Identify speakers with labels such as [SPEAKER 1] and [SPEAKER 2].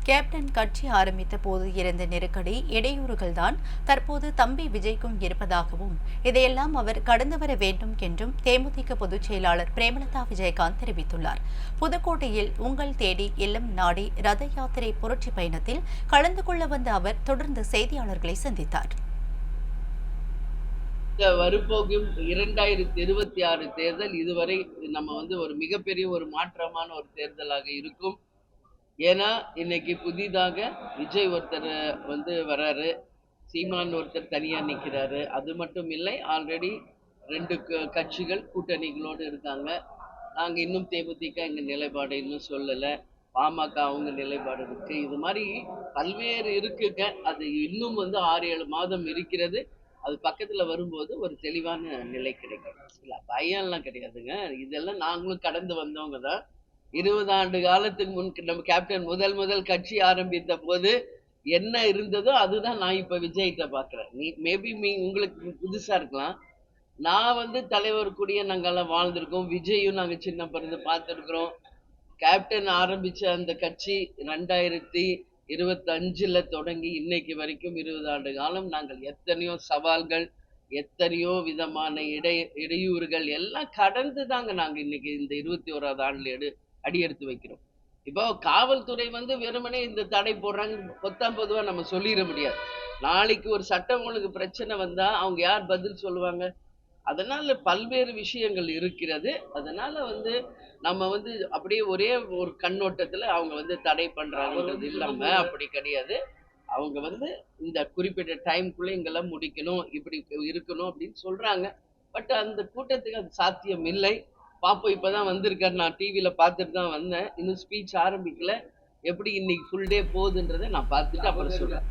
[SPEAKER 1] Captain கட்சி ஆரம்பித்த போது இருந்த நெருக்கடி இடையூறுகள்தான் தற்போது தம்பி விஜய்க்கும் இருப்பதாகவும் இதையெல்லாம் அவர் கடந்து வர வேண்டும் என்றும் தேமுதிக பொதுச் செயலாளர் பிரேமலதா விஜயகாந்த் தெரிவித்துள்ளார். புதுக்கோட்டையில் உங்கள் தேடி இல்லம் நாடி ரத யாத்திரை புரட்சி பயணத்தில் கலந்து கொள்ள வந்த அவர் தொடர்ந்து செய்தியாளர்களை சந்தித்தார்.
[SPEAKER 2] வரப்போகும் 2026 தேர்தல் இதுவரை நம்ம ஒரு மிகப்பெரிய ஒரு மாற்றமான ஒரு தேர்தலாக இருக்கும். ஏன்னா இன்னைக்கு புதிதாக விஜய் ஒருத்தர் வராரு, சீமான் ஒருத்தர் தனியா நிக்கிறாரு. அது மட்டும் இல்லை, ஆல்ரெடி 2 கட்சிகள் கூட்டணிகளோடு இருக்காங்க. நாங்க இன்னும் தேமுதிக எங்க நிலைப்பாடு இன்னும் சொல்லல. பாமக அவங்க நிலைப்பாடு இருக்கு. இது மாதிரி பல்வேறு இருக்குங்க. அது இன்னும் 6-7 மாதம் இருக்கிறது. அது பக்கத்துல வரும்போது ஒரு தெளிவான நிலை கிடைக்கும். இல்ல பயம்லாம் கிடையாதுங்க. இதெல்லாம் நாங்களும் கடந்து வந்தவங்க தான். 20 ஆண்டு காலத்துக்கு முன் நம்ம கேப்டன் முதல் கட்சி ஆரம்பித்த போது என்ன இருந்ததோ அதுதான் நான் இப்ப விஜய்கிட்ட பாக்குறேன். மேபி உங்களுக்கு புதுசா இருக்கலாம். நான் தலைவர் கூடயே நாங்கெல்லாம் வாழ்ந்திருக்கோம். விஜயும் நாங்க சின்ன பிறந்து பார்த்திருக்கிறோம். கேப்டன் ஆரம்பிச்ச அந்த கட்சி 2025ல தொடங்கி இன்னைக்கு வரைக்கும் 20 ஆண்டு காலம் நாங்கள் எத்தனையோ சவால்கள், எத்தனையோ விதமான இடையூறுகள் எல்லாம் கடந்து தாங்க நாங்க இன்னைக்கு இந்த 21வது ஆண்டுல அடியெடுத்து வைக்கிறோம். இப்போ காவல்துறை வெறுமனே இந்த தடை போடுறாங்க பொதுவா நம்ம சொல்லிட முடியாது. நாளைக்கு ஒரு சட்டம் ஒழுங்கு பிரச்சனை வந்தா அவங்க யார் பதில் சொல்லுவாங்க? அதனால பல்வேறு விஷயங்கள் இருக்கிறது. அதனால நம்ம அப்படியே ஒரே ஒரு கண்ணோட்டத்துல அவங்க தடை பண்றாங்கன்றது இல்லாம அப்படி கிடையாது. அவங்க இந்த குறிப்பிட்ட டைம்குள்ள இங்கெல்லாம் முடிக்கணும், இப்படி இருக்கணும் அப்படின்னு சொல்றாங்க. பட் அந்த கூட்டத்துக்கு அது சாத்தியம் இல்லை. பாப்போம். இப்பதான் வந்திருக்காரு. நான் டிவில பார்த்துட்டு தான் வந்தேன். இன்னும் ஸ்பீச் ஆரம்பிக்கல. எப்படி இன்னைக்கு ஃபுல் டே போகுதுன்றதை நான் பார்த்துட்டு அப்புறம் சொல்றேன்.